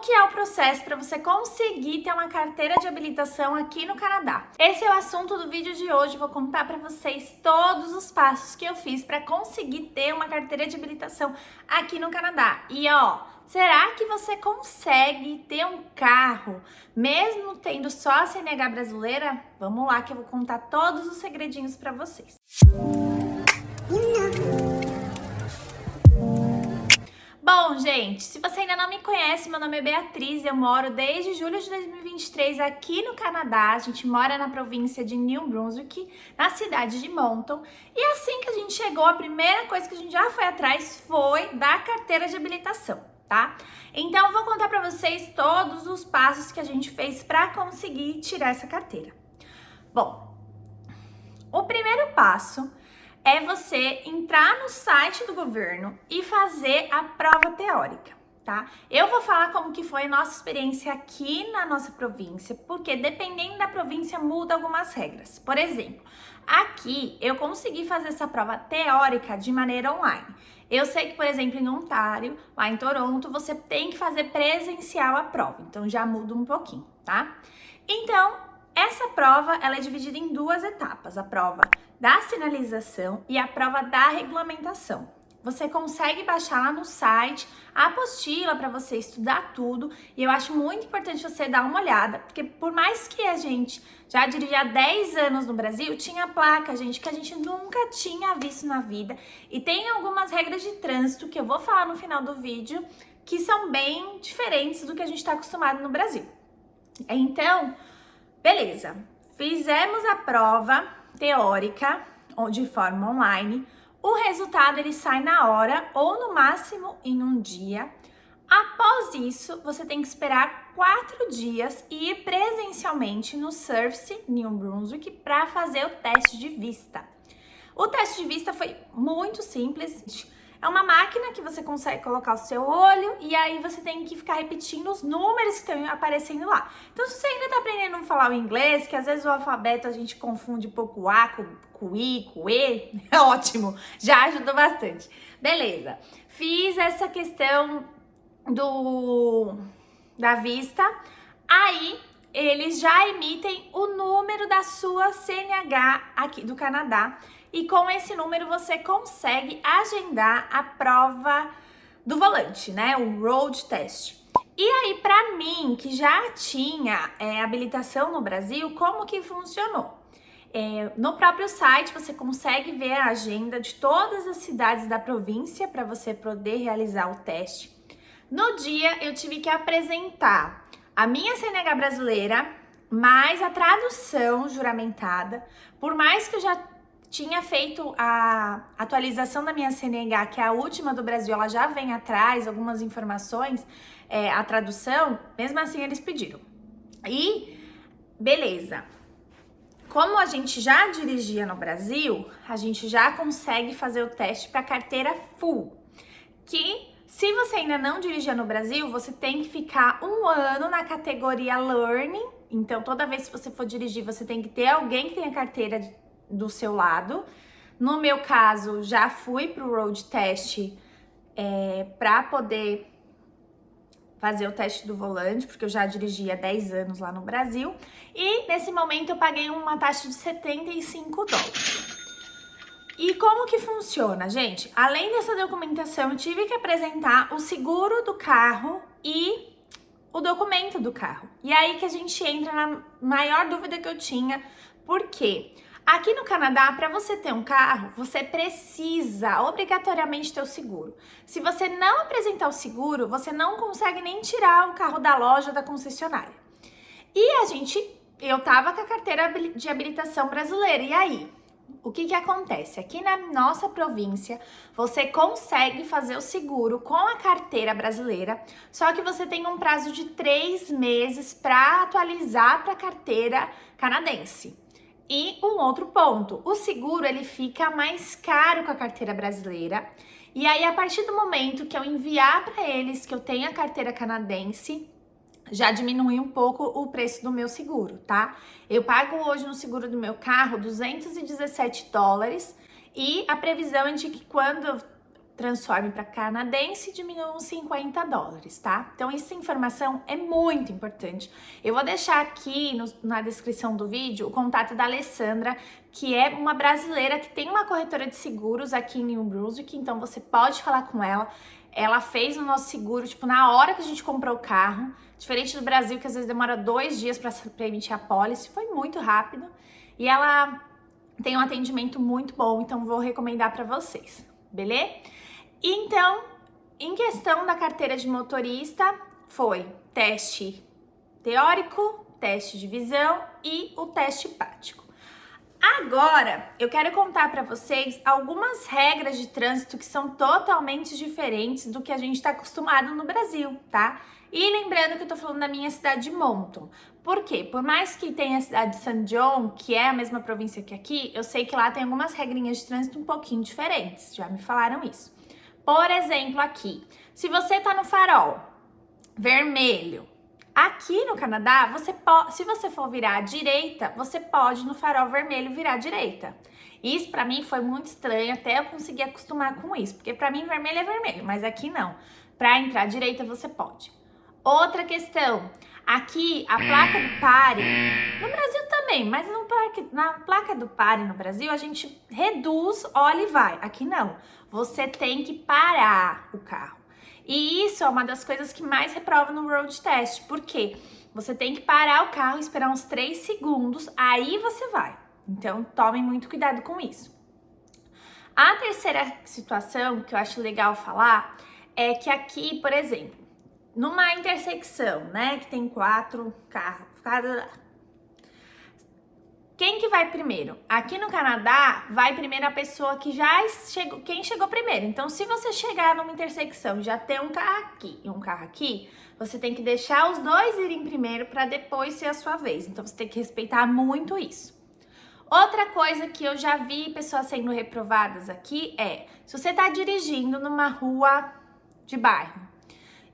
que é o processo para você conseguir ter uma carteira de habilitação aqui no Canadá? Esse é o assunto do vídeo de hoje. Vou contar para vocês todos os passos que eu fiz para conseguir ter uma carteira de habilitação aqui no Canadá. E ó, será que você consegue ter um carro mesmo tendo só a CNH brasileira? Vamos lá que eu vou contar todos os segredinhos para vocês. Bom, gente, se você ainda não me conhece, meu nome é Beatriz, eu moro desde julho de 2023 aqui no Canadá. A gente mora na província de New Brunswick, na cidade de Moncton. E assim que a gente chegou, a primeira coisa que a gente já foi atrás foi da carteira de habilitação, tá? Então, eu vou contar pra vocês todos os passos que a gente fez pra conseguir tirar essa carteira. Bom, o primeiro passo é você entrar no site do governo e fazer a prova teórica, tá? Eu vou falar como que foi a nossa experiência aqui na nossa província, porque dependendo da província muda algumas regras. Por exemplo, aqui eu consegui fazer essa prova teórica de maneira online. Eu sei que, por exemplo, em Ontário, lá em Toronto, você tem que fazer presencial a prova, então já muda um pouquinho, tá? Então, essa prova, ela é dividida em duas etapas, a prova da sinalização e a prova da regulamentação. Você consegue baixar lá no site a apostila para você estudar tudo, e eu acho muito importante você dar uma olhada, porque por mais que a gente já dirigia há 10 anos no Brasil, tinha placa, gente, que a gente nunca tinha visto na vida, e tem algumas regras de trânsito que eu vou falar no final do vídeo, que são bem diferentes do que a gente está acostumado no Brasil. Então, beleza, fizemos a prova teórica de forma online. O resultado ele sai na hora ou no máximo em um dia. Após isso, você tem que esperar 4 dias e ir presencialmente no Surface New Brunswick para fazer o teste de vista. O teste de vista foi muito simples. É uma máquina que você consegue colocar o seu olho e aí você tem que ficar repetindo os números que estão aparecendo lá. Então, se você ainda está aprendendo a falar o inglês, que às vezes o alfabeto a gente confunde um pouco o A com o I, com o E, é ótimo, já ajudou bastante. Beleza, fiz essa questão da vista, aí eles já emitem o número da sua CNH aqui do Canadá. E com esse número você consegue agendar a prova do volante, né? O road test. E aí, para mim, que já tinha habilitação no Brasil, como que funcionou? No próprio site você consegue ver a agenda de todas as cidades da província para você poder realizar o teste. No dia, eu tive que apresentar a minha CNH brasileira, mais a tradução juramentada. Por mais que eu já tinha feito a atualização da minha CNH, que é a última do Brasil, ela já vem atrás, algumas informações, a tradução, mesmo assim eles pediram. E beleza, como a gente já dirigia no Brasil, a gente já consegue fazer o teste para carteira full, que se você ainda não dirigia no Brasil, você tem que ficar 1 ano na categoria Learning. Então, toda vez que você for dirigir, você tem que ter alguém que tenha carteira do seu lado. No meu caso, já fui pro road test para poder fazer o teste do volante, porque eu já dirigi há 10 anos lá no Brasil. E nesse momento eu paguei uma taxa de $75. E como que funciona, gente? Além dessa documentação, eu tive que apresentar o seguro do carro e o documento do carro. E aí que a gente entra na maior dúvida que eu tinha, por quê? Aqui no Canadá, para você ter um carro, você precisa obrigatoriamente ter o seguro. Se você não apresentar o seguro, você não consegue nem tirar o carro da loja da concessionária. E eu tava com a carteira de habilitação brasileira, e aí? O que acontece? Aqui na nossa província, você consegue fazer o seguro com a carteira brasileira, só que você tem um prazo de 3 meses para atualizar para a carteira canadense. E um outro ponto, o seguro ele fica mais caro com a carteira brasileira, e aí a partir do momento que eu enviar para eles que eu tenho a carteira canadense, já diminui um pouco o preço do meu seguro, tá? Eu pago hoje no seguro do meu carro $217 e a previsão é de que quando transforme para canadense e diminua uns 50 dólares, tá? Então, essa informação é muito importante. Eu vou deixar aqui na descrição do vídeo o contato da Alessandra, que é uma brasileira que tem uma corretora de seguros aqui em New Brunswick, então você pode falar com ela. Ela fez o nosso seguro, tipo, na hora que a gente comprou o carro, diferente do Brasil, que às vezes demora 2 dias para emitir a pólice, foi muito rápido. E ela tem um atendimento muito bom, então vou recomendar para vocês, beleza? Então, em questão da carteira de motorista, foi teste teórico, teste de visão e o teste prático. Agora, eu quero contar para vocês algumas regras de trânsito que são totalmente diferentes do que a gente está acostumado no Brasil, tá? E lembrando que eu tô falando da minha cidade de Moncton. Por quê? Por mais que tenha a cidade de St. John, que é a mesma província que aqui, eu sei que lá tem algumas regrinhas de trânsito um pouquinho diferentes. Já me falaram isso. Por exemplo, aqui, se você tá no farol vermelho, aqui no Canadá, se você for virar à direita, você pode no farol vermelho virar à direita. Isso pra mim foi muito estranho, até eu conseguir acostumar com isso, porque pra mim vermelho é vermelho, mas aqui não. Pra entrar à direita você pode. Outra questão, aqui a placa do pare, no Brasil também, mas na placa do pare no Brasil a gente reduz, olha e vai. Aqui não, você tem que parar o carro. E isso é uma das coisas que mais reprova no road test, porque você tem que parar o carro, esperar uns 3 segundos, aí você vai. Então tomem muito cuidado com isso. A terceira situação que eu acho legal falar é que aqui, por exemplo, numa intersecção, né, que tem 4 carros, quem que vai primeiro? Aqui no Canadá, vai primeiro a pessoa que já chegou, quem chegou primeiro. Então, se você chegar numa intersecção e já tem um carro aqui e um carro aqui, você tem que deixar os dois irem primeiro para depois ser a sua vez. Então, você tem que respeitar muito isso. Outra coisa que eu já vi pessoas sendo reprovadas aqui é, se você tá dirigindo numa rua de bairro,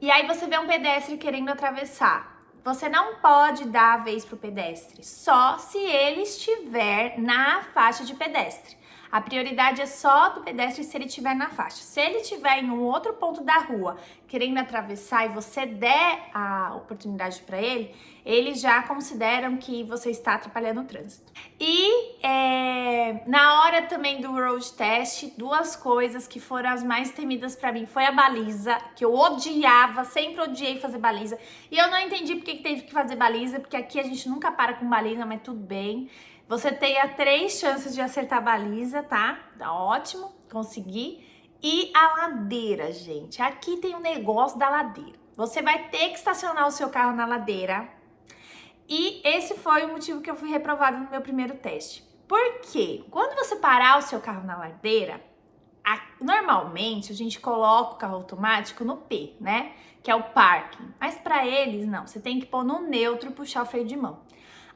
e aí você vê um pedestre querendo atravessar. Você não pode dar a vez pro pedestre, só se ele estiver na faixa de pedestre. A prioridade é só do pedestre se ele estiver na faixa. Se ele estiver em um outro ponto da rua querendo atravessar e você der a oportunidade para ele, eles já consideram que você está atrapalhando o trânsito. E na hora também do road test, 2 coisas que foram as mais temidas para mim foi a baliza, que eu odiava, sempre odiei fazer baliza. E eu não entendi porque que teve que fazer baliza, porque aqui a gente nunca para com baliza, mas tudo bem. Você tem 3 chances de acertar a baliza, tá? Tá ótimo, consegui. E a ladeira, gente. Aqui tem um negócio da ladeira. Você vai ter que estacionar o seu carro na ladeira. E esse foi o motivo que eu fui reprovada no meu primeiro teste. Por quê? Quando você parar o seu carro na ladeira, normalmente a gente coloca o carro automático no P, né? Que é o parking. Mas para eles, não. Você tem que pôr no neutro e puxar o freio de mão.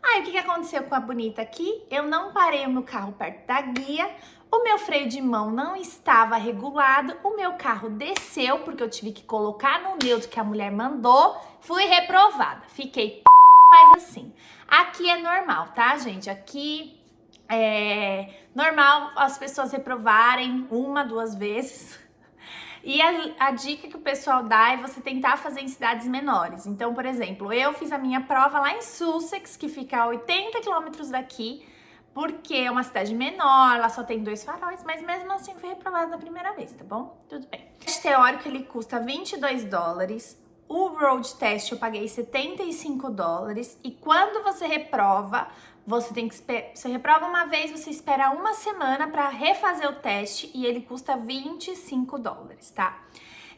Aí, o que aconteceu com a bonita aqui? Eu não parei o meu carro perto da guia, o meu freio de mão não estava regulado, o meu carro desceu, porque eu tive que colocar no neutro que a mulher mandou, fui reprovada. Fiquei mas assim, aqui é normal, tá, gente? Aqui é normal as pessoas reprovarem 1, 2 vezes. E a dica que o pessoal dá é você tentar fazer em cidades menores. Então, por exemplo, eu fiz a minha prova lá em Sussex, que fica a 80 quilômetros daqui, porque é uma cidade menor, lá só tem 2 faróis, mas mesmo assim fui reprovada na primeira vez, tá bom? Tudo bem. O teste teórico, ele custa 22 dólares. O road test eu paguei 75 dólares. E quando você reprova, você tem que você reprova uma vez, você espera 1 semana para refazer o teste e ele custa 25 dólares, tá?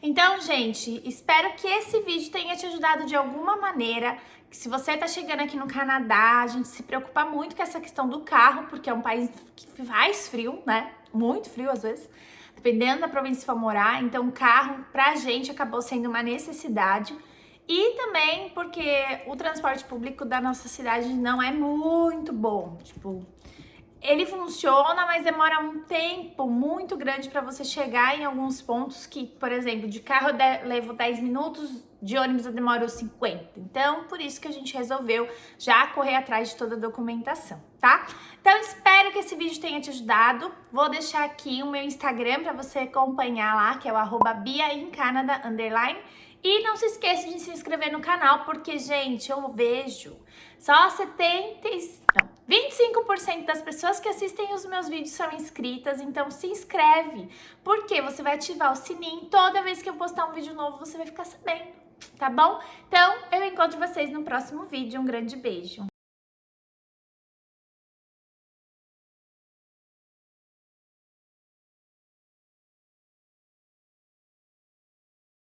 Então, gente, espero que esse vídeo tenha te ajudado de alguma maneira. Que se você tá chegando aqui no Canadá, a gente se preocupa muito com essa questão do carro, porque é um país que faz frio, né? Muito frio às vezes, dependendo da província que for morar. Então, carro pra gente acabou sendo uma necessidade. E também porque o transporte público da nossa cidade não é muito bom. Tipo, ele funciona, mas demora um tempo muito grande para você chegar em alguns pontos que, por exemplo, de carro eu levo 10 minutos, De ônibus eu demoro 50. Então, por isso que a gente resolveu já correr atrás de toda a documentação, tá? Então, espero que esse vídeo tenha te ajudado. Vou deixar aqui o meu Instagram para você acompanhar lá, que é o @BiaInCanada_. E não se esqueça de se inscrever no canal, porque, gente, eu vejo só 25% das pessoas que assistem os meus vídeos são inscritas, então se inscreve, porque você vai ativar o sininho, toda vez que eu postar um vídeo novo você vai ficar sabendo, tá bom? Então, eu encontro vocês no próximo vídeo, um grande beijo!